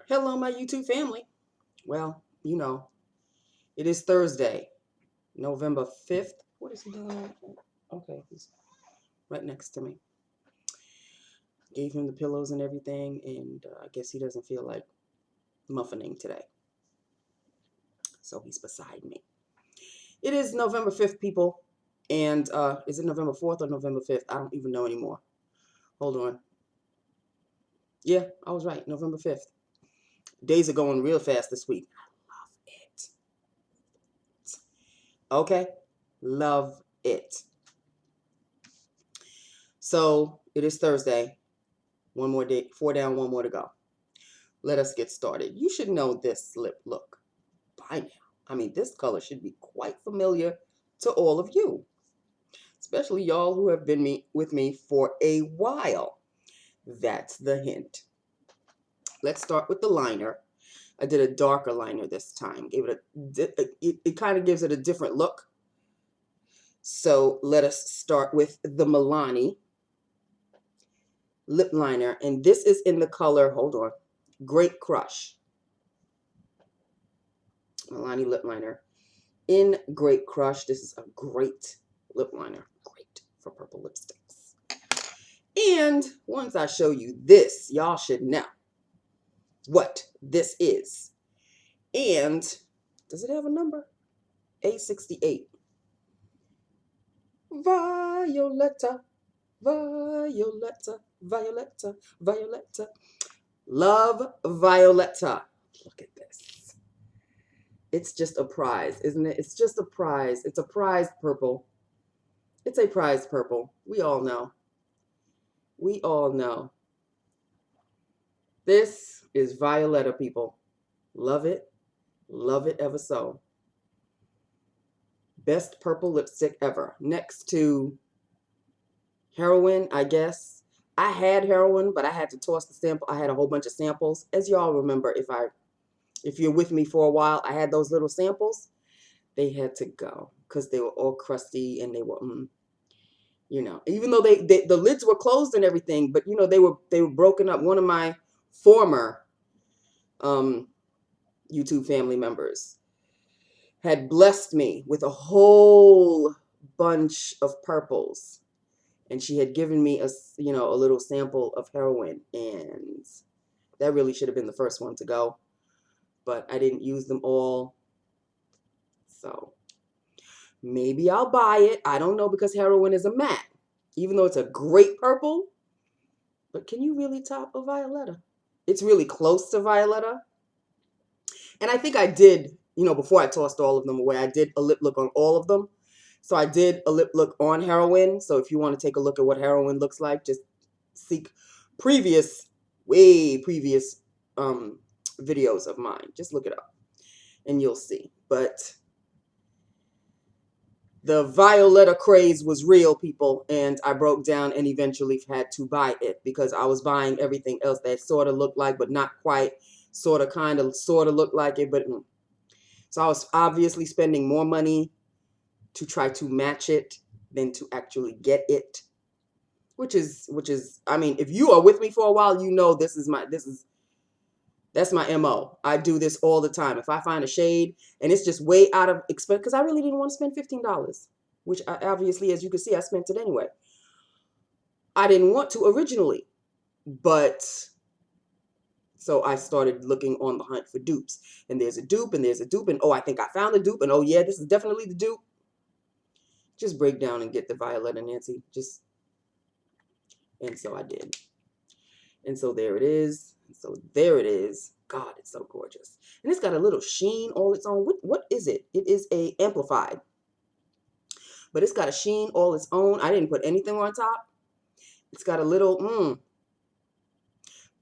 Hello, my YouTube family. Well, it is Thursday, November 5th. What is he doing? Okay, he's right next to me. Gave him the pillows and everything, and I guess he doesn't feel like muffining today. So he's beside me. It is November 5th, people. And is it November 4th or November 5th? I don't even know anymore. Hold on. Yeah, I was right. November 5th. Days are going real fast this week. I love it. Okay? Love it. So it is Thursday. One more day, 4 down, one more to go. Let us get started. You should know this lip look by now. I mean, this color should be quite familiar to all of you, especially y'all who have been with me for a while. That's the hint. Let's start with the liner. I did a darker liner this time. It kind of gives it a different look. So let us start with the Milani lip liner, and this is in the color, hold on, Great Crush. Milani lip liner in Great Crush. This is a great lip liner, great for purple lipsticks. And once I show you this, y'all should know what this is. And does it have a number? A68. Violetta, Violetta, Violetta, Violetta. Love Violetta. Look at this. It's just a prize, isn't it? It's just a prize. It's a prize purple. It's a prize purple. We all know. We all know. This is Violetta, people. Love it. Love it ever so. Best purple lipstick ever. Next to Heroin, I guess. I had Heroin, but I had to toss the sample. I had a whole bunch of samples. As y'all remember, if you're with me for a while, I had those little samples. They had to go because they were all crusty and they were, even though the lids were closed and everything, but they were broken up. One of my former YouTube family members had blessed me with a whole bunch of purples, and she had given me a little sample of Heroin, and that really should have been the first one to go, but I didn't use them all. So maybe I'll buy it. I don't know, because Heroin is a matte, even though it's a great purple. But can you really top a Violetta? It's really close to Violetta. And I think I did, before I tossed all of them away, I did a lip look on all of them. So I did a lip look on Heroin. So if you want to take a look at what Heroin looks like, just seek way previous videos of mine. Just look it up and you'll see. But the Violetta craze was real, people, and I broke down and eventually had to buy it because I was buying everything else that sort of looked like, but not quite, sort of, kind of, sort of looked like it. But so I was obviously spending more money to try to match it than to actually get it, which is, I mean, if you are with me for a while, that's my MO. I do this all the time. If I find a shade and it's just way out of expense, because I really didn't want to spend $15, which obviously, as you can see, I spent it anyway. I didn't want to originally, but so I started looking on the hunt for dupes. And there's a dupe, and there's a dupe, and oh, I think I found the dupe, and oh yeah, this is definitely the dupe. Just break down and get the Violetta, Nancy. And so I did. And so there it is. And so there it is. God, it's so gorgeous. And it's got a little sheen all its own. What is it? It is a amplified. But it's got a sheen all its own. I didn't put anything on top. It's got a little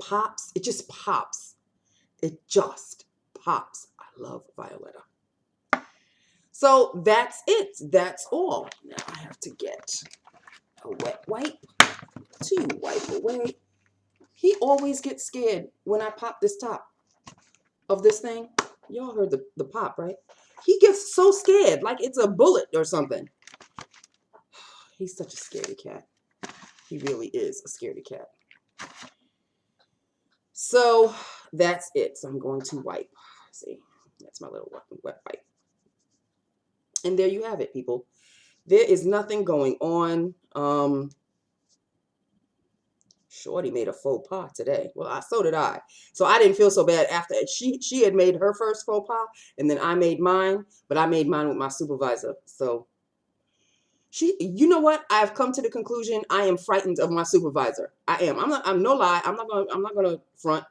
pops. It just pops. It just pops. I love Violetta. So that's it. That's all. Now I have to get a wet wipe to wipe away. He always gets scared when I pop this top of this thing. Y'all heard the pop, right? He gets so scared, like it's a bullet or something. He's such a scaredy cat. He really is a scaredy cat. So that's it. So I'm going to wipe. See, that's my little wet wipe. And there you have it, people. There is nothing going on. Shorty made a faux pas today. Well, so did I. So I didn't feel so bad after she had made her first faux pas, and then I made mine, but I made mine with my supervisor. So you know what? I've come to the conclusion I am frightened of my supervisor. I am. I'm no lie. I'm not gonna front.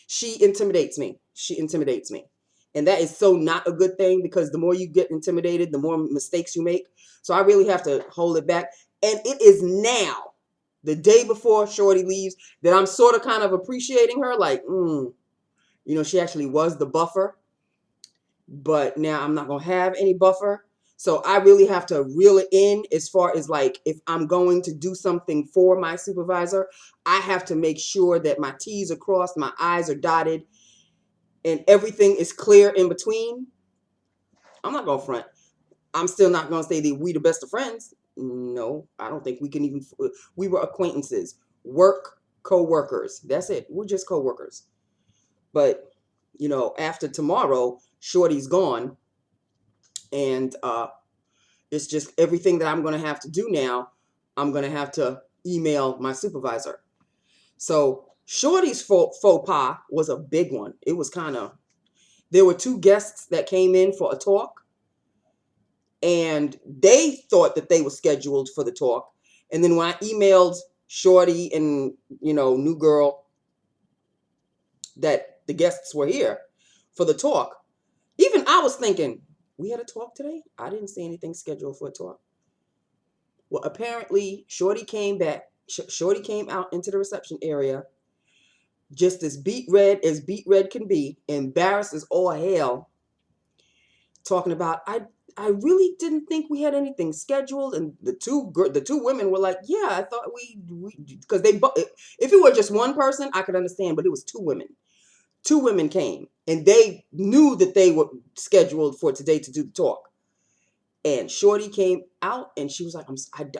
She intimidates me. She intimidates me. And that is so not a good thing, because the more you get intimidated, the more mistakes you make. So I really have to hold it back. And it is now, the day before Shorty leaves, that I'm sort of kind of appreciating her. Like, she actually was the buffer. But now I'm not going to have any buffer. So I really have to reel it in, as far as like, if I'm going to do something for my supervisor, I have to make sure that my T's are crossed, my I's are dotted, and everything is clear in between. I'm not going to front. I'm still not going to say that we the best of friends. No, I don't think we can even. We were acquaintances, co-workers. That's it. We're just co-workers. But, after tomorrow, Shorty's gone. And it's just everything that I'm going to have to do now. I'm going to have to email my supervisor. So Shorty's faux pas was a big one. It was there were 2 guests that came in for a talk. And they thought that they were scheduled for the talk. And then when I emailed Shorty and, new girl, that the guests were here for the talk, even I was thinking, we had a talk today? I didn't see anything scheduled for a talk. Well, apparently, Shorty came back. Shorty came out into the reception area just as beet red can be, embarrassed as all hell, talking about, I really didn't think we had anything scheduled. And the two women were like, yeah, I thought we because if it were just one person, I could understand, but it was 2 women. 2 women came, and they knew that they were scheduled for today to do the talk. And Shorty came out, and she was like,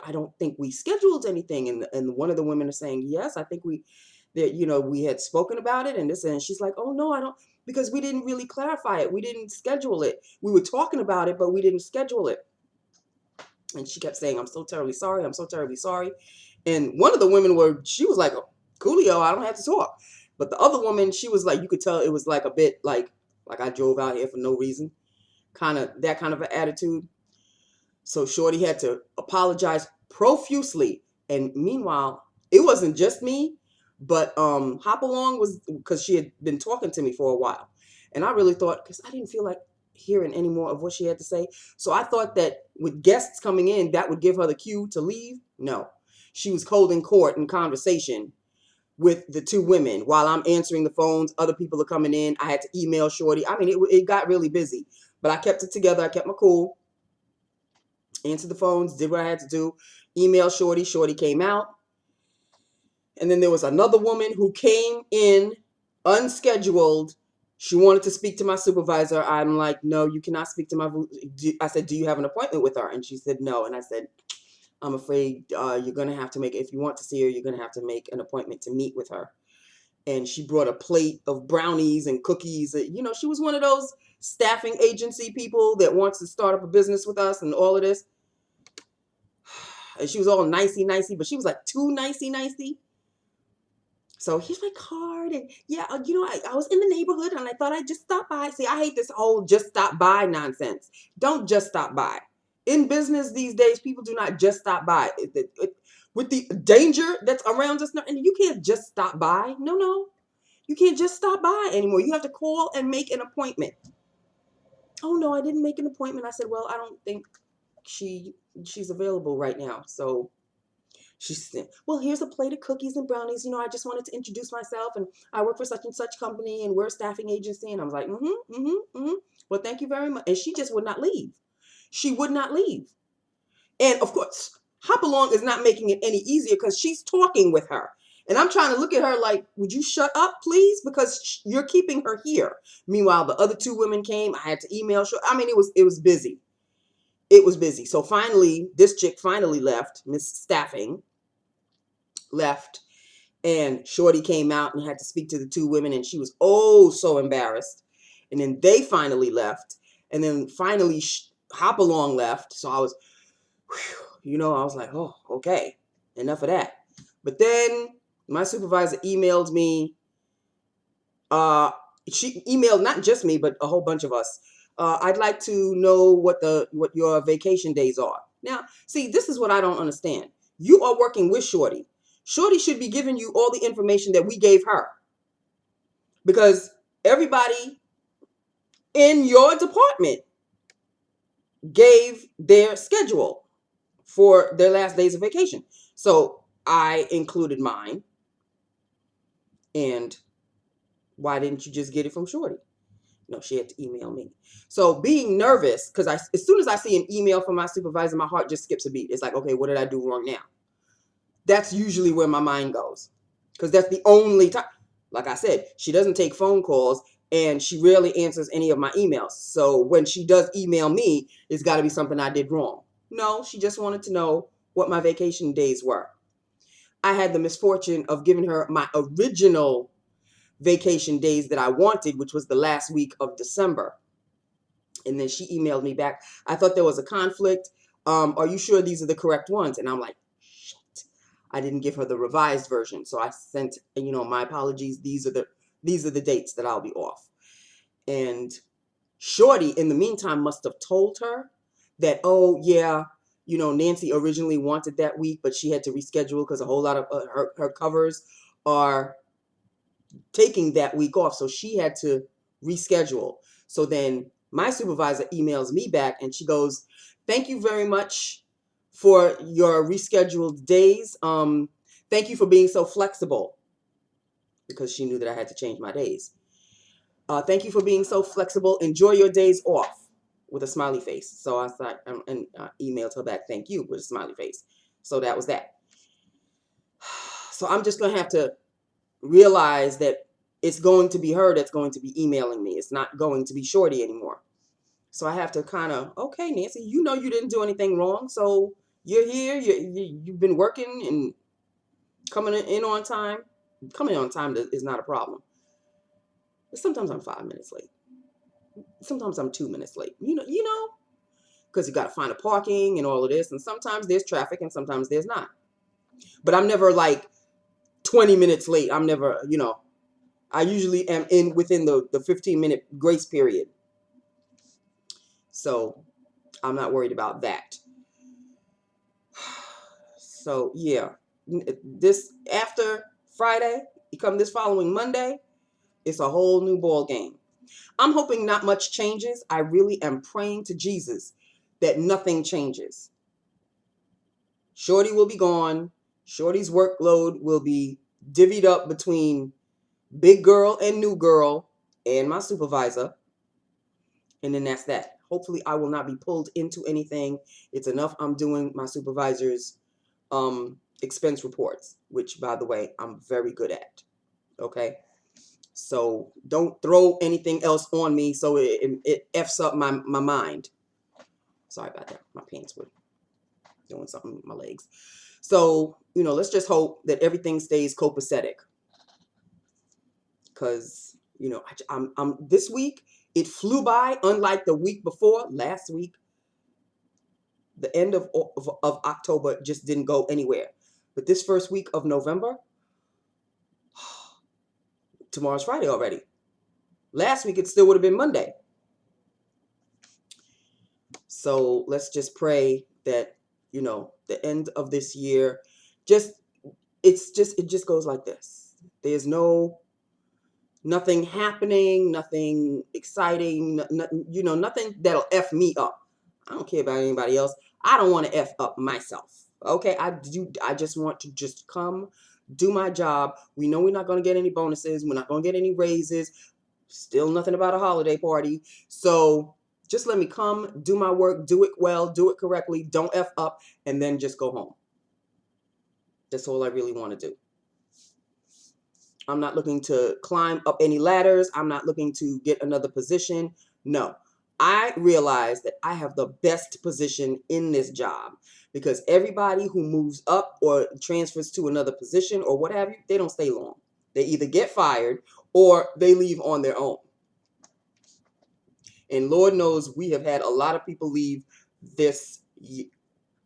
I don't think we scheduled anything. And one of the women are saying, yes, I think we had spoken about it and this. And she's like, oh, no, I don't, because we didn't really clarify it. We didn't schedule it. We were talking about it, but we didn't schedule it. And she kept saying, I'm so terribly sorry. I'm so terribly sorry. And one of the women she was like, oh, coolio, I don't have to talk. But the other woman, she was like, you could tell it was like a bit like I drove out here for no reason. That kind of an attitude. So Shorty had to apologize profusely. And meanwhile, it wasn't just me, but Hopalong was, because she had been talking to me for a while. And I really thought, because I didn't feel like hearing any more of what she had to say. So I thought that with guests coming in, that would give her the cue to leave. No, she was holding court in conversation with the 2 women while I'm answering the phones. Other people are coming in. I had to email Shorty. I mean, it got really busy, but I kept it together. I kept my cool, answered the phones, did what I had to do, email Shorty. Shorty came out. And then there was another woman who came in unscheduled. She wanted to speak to my supervisor. I'm like, no, you cannot speak to I said, do you have an appointment with her? And she said, no. And I said, I'm afraid you're going to have to if you want to see her, you're going to have to make an appointment to meet with her. And she brought a plate of brownies and cookies. She was one of those staffing agency people that wants to start up a business with us and all of this. And she was all nicey, but she was like too nicey. So here's my card. And yeah, I was in the neighborhood and I thought I'd just stop by. See, I hate this whole just stop by nonsense. Don't just stop by. In business these days, people do not just stop by. With the danger that's around us now, and you can't just stop by. No. You can't just stop by anymore. You have to call and make an appointment. Oh, no, I didn't make an appointment. I said, well, I don't think she's available right now. So she said, well, here's a plate of cookies and brownies. I just wanted to introduce myself, and I work for such and such company, and we're a staffing agency. And I was like, well, thank you very much. And she just would not leave. She would not leave. And of course, Hopalong is not making it any easier because she's talking with her. And I'm trying to look at her like, would you shut up, please? Because you're keeping her here. Meanwhile, the other 2 women came. I had to email. I mean, it was busy. It was busy. So finally, this chick finally left. Miss Staffing left. And Shorty came out and had to speak to the two women, and she was oh so embarrassed. And then they finally left, and then finally Hopalong left. So I was, whew, I was like, oh, okay, enough of that. But then my supervisor emailed me. She emailed not just me, but a whole bunch of us. I'd like to know what your vacation days are. Now, see, this is what I don't understand. You are working with Shorty. Shorty should be giving you all the information that we gave her. Because everybody in your department gave their schedule for their last days of vacation. So I included mine. And why didn't you just get it from Shorty? No, she had to email me. So being nervous, because as soon as I see an email from my supervisor, my heart just skips a beat. It's like, okay, what did I do wrong now? That's usually where my mind goes. Because that's the only time. Like I said, she doesn't take phone calls and she rarely answers any of my emails. So when she does email me, it's got to be something I did wrong. No, she just wanted to know what my vacation days were. I had the misfortune of giving her my original vacation days that I wanted, which was the last week of December. And then she emailed me back. I thought there was a conflict. Are you sure these are the correct ones? And I'm like, shit. I didn't give her the revised version. So I sent, my apologies. These are the dates that I'll be off. And Shorty, in the meantime, must have told her that, oh, yeah, Nancy originally wanted that week, but she had to reschedule because a whole lot of her covers are taking that week off. So she had to reschedule. So then my supervisor emails me back and she goes, thank you very much for your rescheduled days. Thank you for being so flexible, because she knew that I had to change my days. Thank you for being so flexible. Enjoy your days off, with a smiley face. So I thought, and emailed her back, thank you, with a smiley face. So that was that. So I'm just going to have to realize that it's going to be her that's going to be emailing me. It's not going to be Shorty anymore. So I have to kind of, okay, Nancy, you didn't do anything wrong. So you're here. You've been working and coming in on time. Coming on time is not a problem. But sometimes I'm 5 minutes late. Sometimes I'm 2 minutes late. Because you got to find a parking and all of this. And sometimes there's traffic and sometimes there's not. But I'm never like 20 minutes late. I'm never, I usually am within the 15-minute grace period. So I'm not worried about that. So yeah, this after Friday, you come this following Monday, it's a whole new ball game. I'm hoping not much changes. I really am praying to Jesus that nothing changes. Shorty will be gone. Shorty's workload will be divvied up between big girl and new girl and my supervisor. And then that's that. Hopefully I will not be pulled into anything. It's enough I'm doing my supervisor's expense reports, which, by the way, I'm very good at. Okay? So don't throw anything else on me so it F's up my mind. Sorry about that. My pants were doing something with my legs. So, let's just hope that everything stays copacetic. Because, I'm this week, it flew by, unlike the week before. Last week, the end of October just didn't go anywhere. But this first week of November, tomorrow's Friday already. Last week, it still would have been Monday. So let's just pray that, the end of this year, it just goes like this. There's nothing happening, nothing exciting, nothing that'll F me up. I don't care about anybody else. I don't want to F up myself. Okay, I just want to just come, do my job. We know we're not going to get any bonuses. We're not going to get any raises. Still nothing about a holiday party. So just let me come, do my work, do it well, do it correctly, don't F up, and then just go home. That's all I really want to do. I'm not looking to climb up any ladders. I'm not looking to get another position. No, I realize that I have the best position in this job because everybody who moves up or transfers to another position or what have you, they don't stay long. They either get fired or they leave on their own. And Lord knows we have had a lot of people leave this year.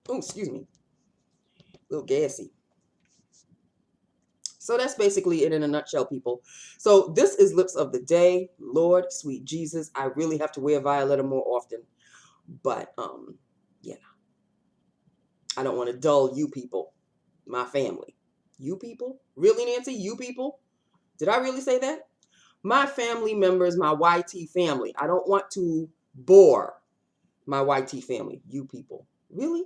Oh, excuse me. A little gassy. So that's basically it in a nutshell, people. So this is Lips of the Day. Lord, sweet Jesus, I really have to wear Violetta more often. But, yeah. I don't want to dull you people, my family. You people? Really, Nancy? You people? Did I really say that? My family members, my YT family. I don't want to bore my YT family. You people. Really?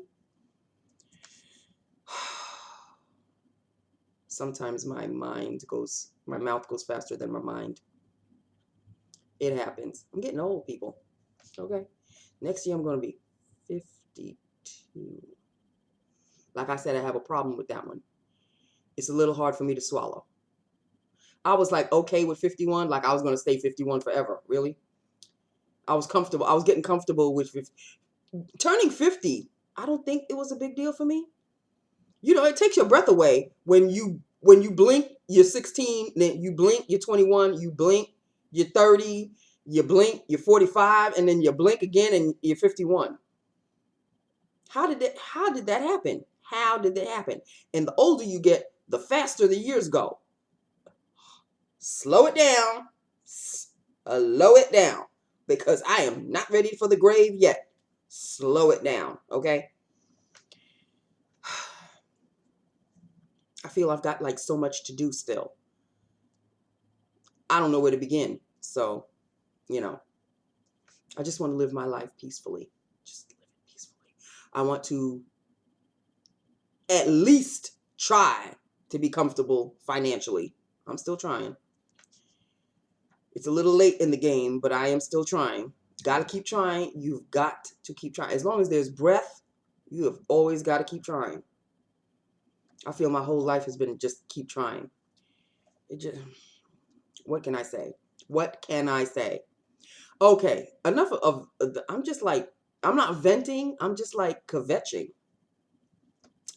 Sometimes my mouth goes faster than my mind. It happens. I'm getting old, people. Okay? Next year I'm going to be 52. Like I said, I have a problem with that one. It's a little hard for me to swallow. I was like okay with 51, like I was going to stay 51 forever. Really? I was comfortable. I was getting comfortable with 50. Turning 50. I don't think it was a big deal for me. You know, it takes your breath away when you blink, you're 16, then you blink, you're 21, you blink, you're 30, you blink, you're 45, and then you blink again and you're 51. How did that happen? How did that happen? And the older you get, the faster the years go. Slow it down. Slow it down. Because I am not ready for the grave yet. Slow it down, okay? I feel I've got like so much to do still. I don't know where to begin. So, you know, I just want to live my life peacefully. Just live it peacefully. I want to at least try to be comfortable financially. I'm still trying. It's a little late in the game, but I am still trying. Got to keep trying. You've got to keep trying. As long as there's breath, you have always got to keep trying. I feel my whole life has been just keep trying. What can I say? What can I say? Okay, enough of, I'm not venting. I'm just like kvetching.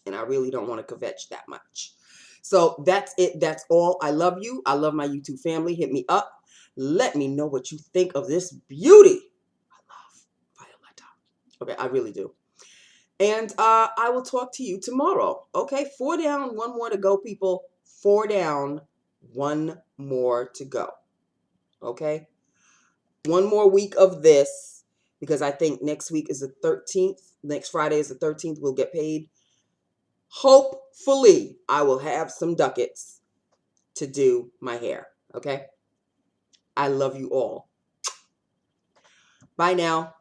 And I really don't want to kvetch that much. So that's it. That's all. I love you. I love my YouTube family. Hit me up. Let me know what you think of this beauty. I love Violetta. Okay, I really do. And I will talk to you tomorrow. Okay, 4 down, 1 more to go, people. 4 down, 1 more to go. Okay, 1 more week of this because I think next week is the 13th. Next Friday is the 13th. We'll get paid. Hopefully, I will have some ducats to do my hair. Okay, I love you all. Bye now.